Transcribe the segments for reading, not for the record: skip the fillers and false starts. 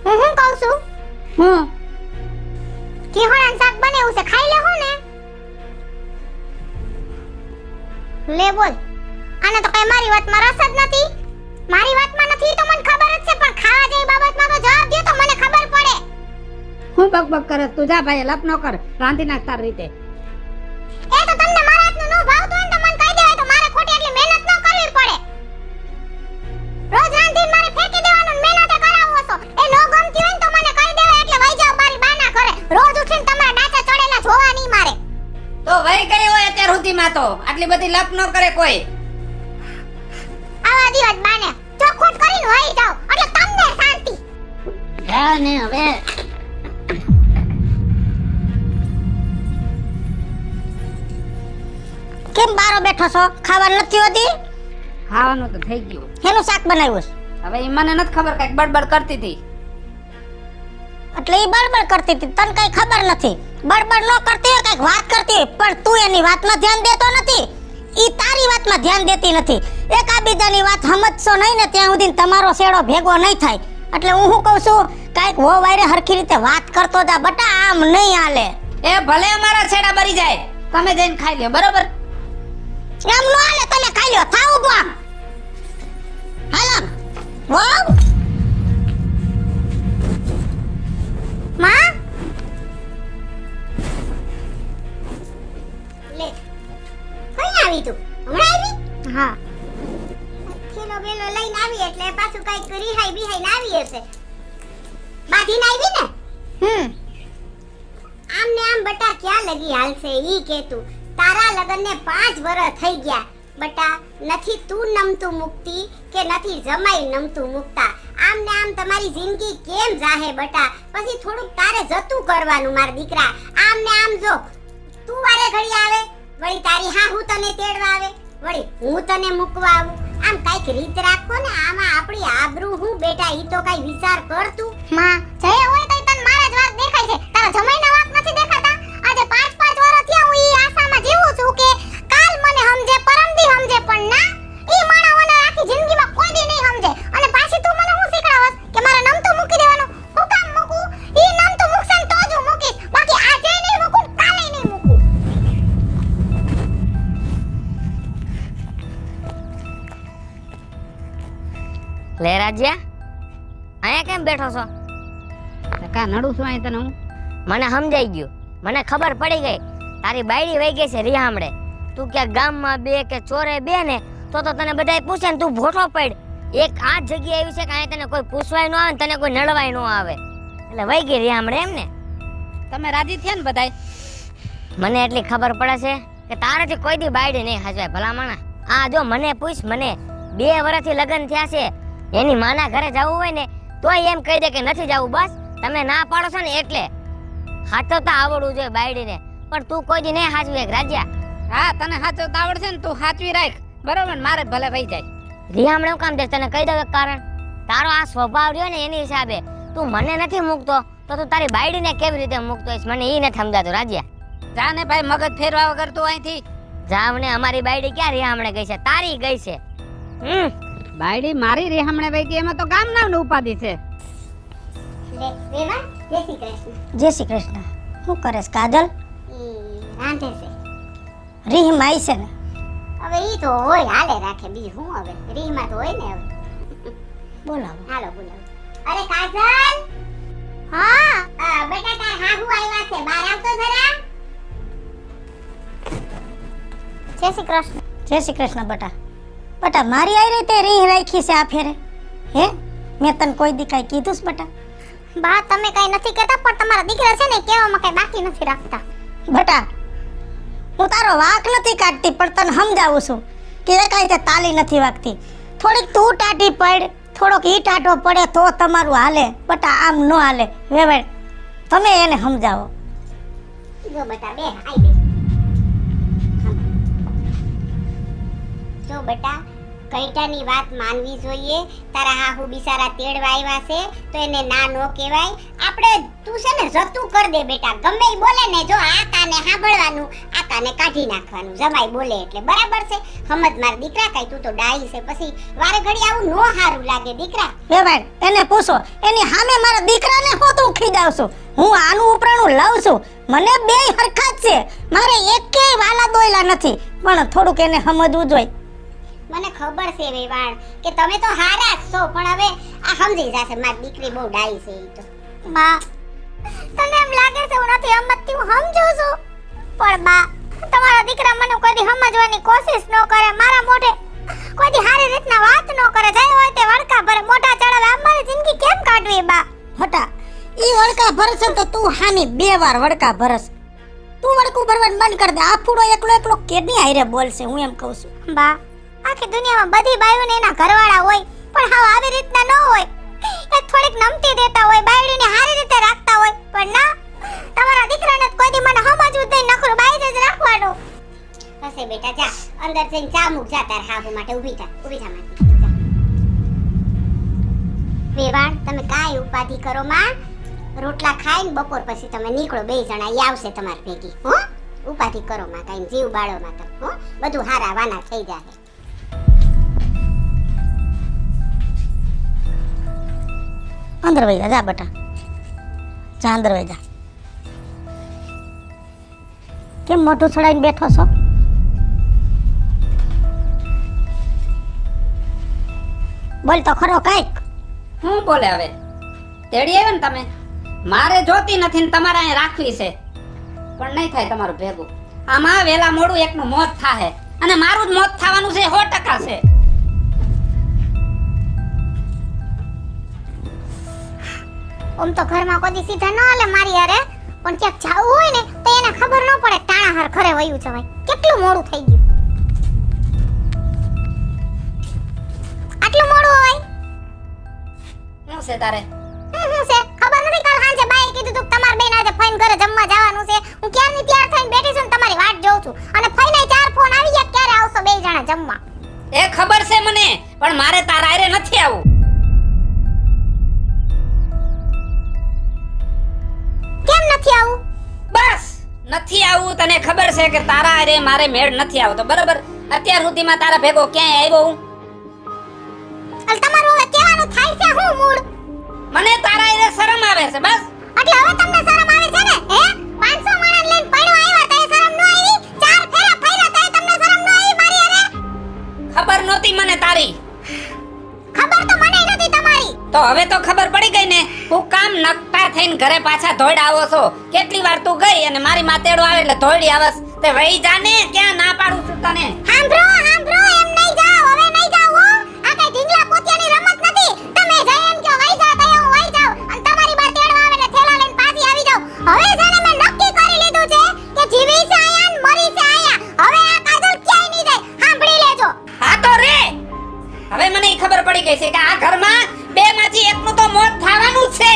હું કહું છું હું કેહોળાનું શાક બનાવ્યું છે, ખાઈ લેહો ને. લે બોલ, આને તો કઈ મારી વાતમાં રસ જ નથી. મારી વાતમાં નથી તો મને ખબર જ છે, પણ ખાવા જેવી બાબતમાં તો જવાબ દે તો મને ખબર પડે. હું બકબક કરે તું જા ભાઈ, લપ ન કર, રાંધી નાખ તાર રીતે. એ તો તમને મારા હાથનું ન ભાવતું હોય ને તો મને કહી દેવાય, તો મારે ખોટી એટલી મહેનત ન કરવી પડે. રોજ રાંધીને મારે ફેંકી દેવાનું ને મહેનતે કરાવો છો. એ ન ગમતી હોય ને તો મને કહી દેવાય, એટલે વઈ જાવ બારી બાના કરે. રોજ ઉઠીને તમારા ડાચા ચડેલા જોવા નહીં મારે. તો વઈ કરી હોય અત્યાર સુધીમાં તો આટલી બધી લપ ન કરે કોઈ. આવા દિવસ બાને ચોખવટ કરીને વઈ જાવ એટલે તમને શાંતિ. જા ને હવે. કેમ બારો બેઠો છો? ખાવાનું નથી હોતી? ખાવાનું તો થઈ ગયું. હેનું શાક બનાવ્યું છે? હવે ઈ મને નથી ખબર, કઈક બડબડ કરતી હતી. એટલે ઈ બળબળ કરતી હતી, તને કઈ ખબર નથી. બળબળ ન કરતી હોય, કઈક વાત કરતી હોય, પણ તું એની વાતમાં ધ્યાન દેતો નથી. ઈ તારી વાતમાં ધ્યાન દેતી નથી. એકાબીજાની વાત સમજશો નહીં ને ત્યાં સુધી તમારો શેડો ભેગો નહીં થાય. એટલે હું શું કહું છું, કઈક હો વાયરે હરખી રીતે વાત કરતો જા બટા, આમ નહીં હાલે. એ ભલે અમારા છેડા બરી જાય, તમે જઈને ખાઈ લ્યો, બરોબર? એમ નો હાલે, તમે ખાઈ લ્યો. થાવ ઉભો આમ. હાલ વાવ માં લે કઈ આવી તું? હમણાં આવી? હા, થેલો બેલો લઈને આવી એટલે પાછું કઈક રિહાઈ બિહાઈ આવી હશે. બાધીને આવી ને? આમ ને આમ બટા ક્યાં લગી હાલશે ઈ કે તું. તારા લગનને 5 વર્ષ થઈ ગયા બટા. નથી તું નમતું મુકતી કે નથી જમાઈ નમતું મુકતા. આમ ને આમ તમારી જિંદગી કેમ જાહે બટા? પછી થોડુંક તારે જતું કરવાનું મારા દીકરા. આમ ને આમ જો તું વારે ઘડી આવે, વળી તારી હાહુ તને તેડવા આવે, વળી હું તને મૂકવા આવું. આમ કાઈક રીત રાખો ને. આમાં આપણી આબરૂ હું બેટા, ઈ તો કાઈ વિચાર કર તું. માં જય હોય તઈ તને મારા જ વાત દેખાય છે, તારા જમાઈના વાત નથી દેખાતા. આજે 5 વર્ષ થયા હું ઈ આશામાં જીવું છું કે કાલ મને સમજે, પરમદી સમજે, પણ ના, ઈ માણાઓને આખી જિંદગીમાં કોઈ દી નહીં સમજે. અને પાછી તું મને હું શીખડાવસ કે મારે નમતું મૂકી દેવાનું? હું કામ મૂકું? ઈ નમતું મૂકશે ને તો જ હું મૂકીશ, બાકી આજે નહીં મૂકું, કાલે નહીં મૂકું. લે રાજ્યા, અહીંયા કેમ બેઠો છો? કા નડું છું અહીં તને હું? મને સમજાઈ ગયું, મને ખબર પડી ગઈ. તારી બાયડી વહી ગઈ છે રિહામણે. તું ક્યાંક ગામમાં બે કે ચોરે બે ને તો તને બધાય પૂછે ને તું ભોઠો પડ. એક આ જ જગ્યા એવી છે કે અહીંયા તને કોઈ પૂછવાય ન આવે ને તને કોઈ નડવાય ન આવે, એટલે વહી ગઈ રિહામણે એમ ને? તમે રાજી થયા ને બધાય? મને એટલી ખબર પડે છે કે તારાથી કોઈ દી બાયડી નહીં હજવાય ભલામણા. આ જો મને પૂછ, મને 2 વર્ષથી લગ્ન થયા છે. એની માના ઘરે જવું હોય ને તોય એમ કહી દે કે નથી જવું. બસ તમે ના પાડો છો ને એટલે. હાચવતા આવડવું જોઈએ બાયડીને, પણ તું કોઈ દી નહીં હાચવી રાજ્યા. હા, તને હાચવતા આવડશે ને તું હાચવી રાખ, બરોબર? મારે ભલે વહી જાય. રિહામણે હું કામ દે? તને કહી દઉં એક કારણ. તારો આ સ્વભાવ રહ્યો ને એની હિસાબે તું મને નથી મૂકતો તો તું તારી બાયડીને કેવી રીતે મૂકતો હોઈશ? મને ઈ નથી સમજાતું રાજ્યા. જા ને ભાઈ, મગજ ફેરવા વગર તું અહીંથી જાવ ને. અમારી બાયડી ક્યાં રિહામણે ગઈ છે? તારી ગઈ છે. બાયડી મારી રિહામણે વહી ગઈ, એમાં તો ગામના ઉપાધિ છે. લે રેવા, જય શ્રી કૃષ્ણ. જય શ્રી કૃષ્ણ. શું કરેસ કાજલ? રાંધે છે. રીહમાં આવી છે ને? હવે ઈ તો હોય, હાલે રાખે. બીજું હું હવે, રીહમાં તો હોય ને. હવે બોલાવો. હાલો બોલાવો. અરે કાજલ, હા બેટા તાર હાહુ આવ્યા છે, બહાર આવતો જરા. જય શ્રી કૃષ્ણ. જય શ્રી કૃષ્ણ બટા. બટા મારી આવી રીતે રીહ રાખી છે આ ફેરે? હે, મેં તને કોઈ દી કાંઈ કીધું છે બટા? બા તમે કઈ નથી કહેતા, પણ તમારા દીકરા છે ને કહેવામાં કઈ બાકી નથી રાખતા. બટા હું તારો વાંક નથી કાઢતી, પણ તને સમજાવું છું કે એ કાંઈ રીતે તાલી નથી વાગતી. થોડીક તું ટાઢી પડ, થોડોક ઈ ટાઢો પડે તો તમારું હાલે બટા, આમ ન હાલે. વેવાય તમે એને સમજાવો. જો બેટા બે આઈ બે. જો બેટા ઘઈટાની વાત માનવી જોઈએ. તારા હાહુ બિચારા તેડવા આવ્યા છે તો એને ના નો કહેવાય. આપણે તું છે ને જતું કર દે બેટા. ગમે ઈ બોલે ને જો આ કાને સાંભળવાનું, આ કાને કાઢી નાખવાનું. જમાઈ બોલે એટલે બરાબર છે. સમજ માર દીકરા, કાઈ તું તો ડાઈ છે. પછી વારે ઘડી આવું નો હારું લાગે દીકરા. વેવાણ એને પૂછો, એની સામે મારા દીકરાને હોતું ખીજાવશું. હું આનું ઉપરાણું લઉં છું. મને બેય હરખા જ છે. મારે એકેય વાલા દોયલા નથી. પણ થોડુંક એને સમજવું જોઈએ. મને ખબર છે વેવાણ કે તમે તો હારા જ છો, પણ હવે આ સમજી જશે. મારી દીકરી બહુ ડાઈ છે ઈ તો. બા, તને એમ લાગે છે હું નથી સમજતી, હું સમજુ છું. પણ બા, તમારા દીકરા મને કદી સમજવાની કોશિશ ન કરે. મારા મોઢે કોઈ હારી રીતના વાત ન કરે. જાય હોય તે વળકા ભરે, મોઢા ચડાવે. આ મારી જિંદગી કેમ કાઢવી બા? હટા, ઈ વળકા ભરશે તો તું હામી 2 વાર વળકા ભરસ. તું વળકું ભરવાનું બંધ કર દે. આ ફૂડો એકલો કેની હારે બોલશે, હું એમ કહું છું. બા, આખી દુનિયામાં બધી બાયુને એના ઘરવાળા હોય, પણ હાવ આવી રીતના ન હોય. એ થોડીક નમતી દેતા હોય, બાયડીને હારી રીતે રાખતા હોય. પણ ના, તમારા દીકરાને કોઈ દી મને સમજવું જ નહીં. નખરું બાઈ જ રાખવાનું. હશે બેટા, જા અંદર જઈને ચા મૂક. જા તાર હાહુ માટે ઊભી થા મારી. જા. વેવાણ તમે કાંઈ ઉપાધિ કરો માં. રોટલા ખાઈને બપોર પછી તમે નીકળો. 2 જણા ઈ આવશે તમાર ભેગી. હો, ઉપાધિ કરો માં, કાંઈ જીવ બાળો માં તમે. હો, બધું હારા વાના થઈ જાય. અંદર વઈ જા બેટા, જા અંદર વઈ જા. કેમ મોઢું છોડાઈને બેઠો છો? બોલ તો ખરો કાંઈક. હું બોલે હવે? તેડી આવે ને તમે. મારે જોતી નથી ને તમારે અહીં રાખવી છે, પણ નહીં થાય તમારું ભેગું. આમાં વેલા મોડું એકનું મોત થાહે, અને મારું જ મોત થવાનું છે. 100% છે. ઓમ તો ઘરમાં કોઈ સીધા ન હાલે મારી હારે, પણ ક્યાંક જાવું હોય ને તો એને ખબર ન પડે. ટાણા હાર ઘરે વયું જવાય. કેટલું મોડું થઈ ગયું. આટલું મોડું હોય શું છે તારે? હું છે ખબર નથી. કાલ સાંજે બાઈએ કીધું તું તમાર બેન આજે ફઈન ઘરે જમવા જવાનું છે. હું ક્યારની તૈયાર થઈને બેઠી છું ને તમારી વાટ જોઉં છું. અને ફઈને 4 ફોન આવી ગયા, ક્યારે આવશો 2 જણા જમવા? એ ખબર છે મને, પણ મારે તારા હારે નથી આવું. કેમ નથી આવું? બસ નથી આવું. તને ખબર છે કે તારા હારે મારે મેળ નથી આવતો, બરાબર? અત્યાર સુધીમાં તારા ભેગો ક્યાંય આવ્યો હું? અલ તમારું હવે કહેવાનું થાય છે હું મૂળ. મને તારા હારે શરમ આવે છે બસ. એટલે હવે તમને શરમ આવે છે ને? હે, 500 માણસ લઈને પડ્યો આવ્યા તો શરમ ન આવી? 4 ફેરા ફર્યા તો તમને શરમ ન આવી મારી હારે? ખબર નહોતી મને તારી. ખબર તો મને નથી તમારી. તો હવે તો ખબર પડી ગઈ ને. હું કામ નકટા થઈને ઘરે પાછા ધોઈડ આવો છો. કેટલી વાર તું ગઈ અને મારી માતેડો આવે એટલે ધોઈડી આવસ. તે વહી જાને, ક્યાં ના પાડું છું તને. સાંભળો એમ નહીં જાઓ. હવે નહીં જાઓ હો. આ કઈ ઢીંગલા પોતિયાની રમત નથી. તમે જઈ એમ કે વહી જાઓ તો હું વહી જાઉં, અને તમારી બાર તેડવા આવે ને થેલા લઈને પાછી આવી જાઉં. હવે છે ને મેં નક્કી કરી લીધું છે કે જીવી છે આયા ને મરી છે આયા. હવે આ કાજલ ક્યાંય નહીં જાય. સાંભળી લેજો. હા તો રે, હવે મને ઈ ખબર પડી ગઈ છે કે આ ઘરમાં 2 માંથી એકનું તો મોત થવાનું જ છે.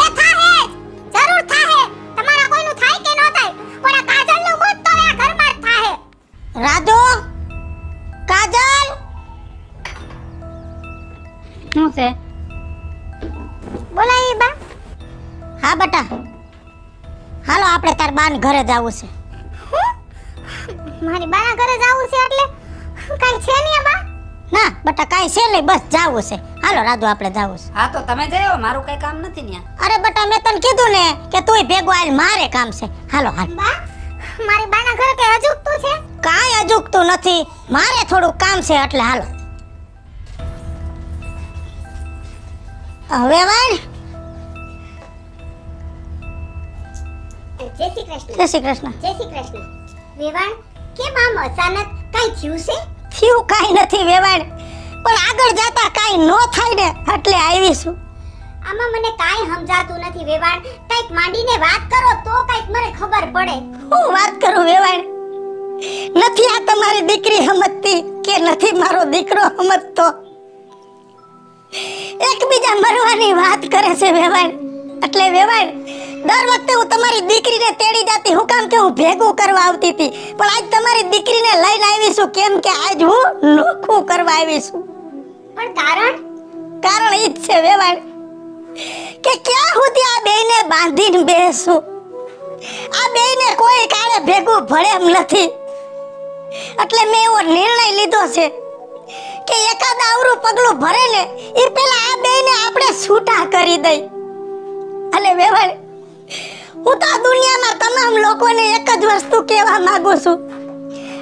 એ થાહે જ. જરૂર થાહે. તમારા કોઈનું થાય કે ન થાય, પણ આ કાજલનું મોત તો આ ઘરમાં જ થાહે. રાધો, કાજલ, શું છે? બોલાવી બા. હા બેટા, હાલો આપણે તાર બાન ઘરે જાવું છે. મારી બાના ઘરે જાવું છે એટલે કાઈ છે નહીં બા? ના બેટા, કાંઈ છે નહીં, બસ જાવું છે. હાલો રાધો, આપણે જાવું છે. હા તો તમે જઈ આવો, મારું કઈ કામ નથી ન્યા. અરે બેટા, મેં તને કીધું ને કે તુંય ભેગો આલ, મારે કામ છે. હાલો હાલ. બા, મારી બાના ઘરે કઈ અજુકતું છે? કાંઈ અજુકતું નથી, મારે થોડું કામ છે એટલે હાલો. હવે વાળ. જય શ્રી કૃષ્ણ. જય શ્રી કૃષ્ણ. જય શ્રી કૃષ્ણ. વેવાણ કેમ આમ અચાનક કાઈ થયું છે? થયું કાંઈ નથી વેવાણ, પણ આગળ જતા કાંઈ ન થાય ને એટલે આવીશું. આમાં મને કાઈ સમજાતું નથી વેવાણ. કઈક માંડીને વાત કરો તો કઈક મને ખબર પડે. હું વાત કરું વેવાણ? નથી આ તમારી દીકરી સમજતી કે નથી મારો દીકરો સમજતો. એકબીજા મરવાની વાત કરે છે વેવાણ. એટલે વેવાણ, દર વખતે હું તમારી દીકરીને તેડી જાતી, હું કામ કે હું ભેગું કરવા આવતી હતી, પણ આજ તમારી દીકરીને લઈને આવી છું. કેમ કે આજ હું નોખું કરવા આવી છું. પણ કારણ કારણ ઈ જ છે વેવાણ કે ક્યાં સુધી આ બેયને બાંધીને બેસું. આ બેયને કોઈ કાળે ભેગું ભળે એમ નથી. એટલે મેં એવો નિર્ણય લીધો છે કે એકાદ આવરું પગલું ભરે ને એ પેલા આ બેયને આપણે છૂટા કરી દઈ. અને વેવાણ હું તો આ દુનિયામાં તમામ લોકોને એક જ વસ્તુ કહેવા માંગુ છું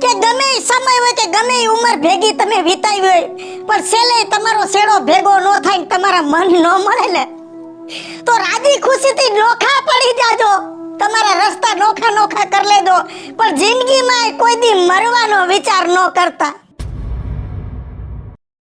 કે ગમે એ સમય હોય કે ગમે એ ઉંમર ભેગી તમે વિતાવી હોય, પણ છેલ્લે તમારો શેડો ભેગો ન થાય ને તમારા મન ન મળે ને તો રાજી ખુશીથી નોખા પડી જાજો. તમારા રસ્તા નોખા નોખા કરી લેજો, પણ જિંદગીમાં કોઈ દી મરવાનો વિચાર ન કરતા.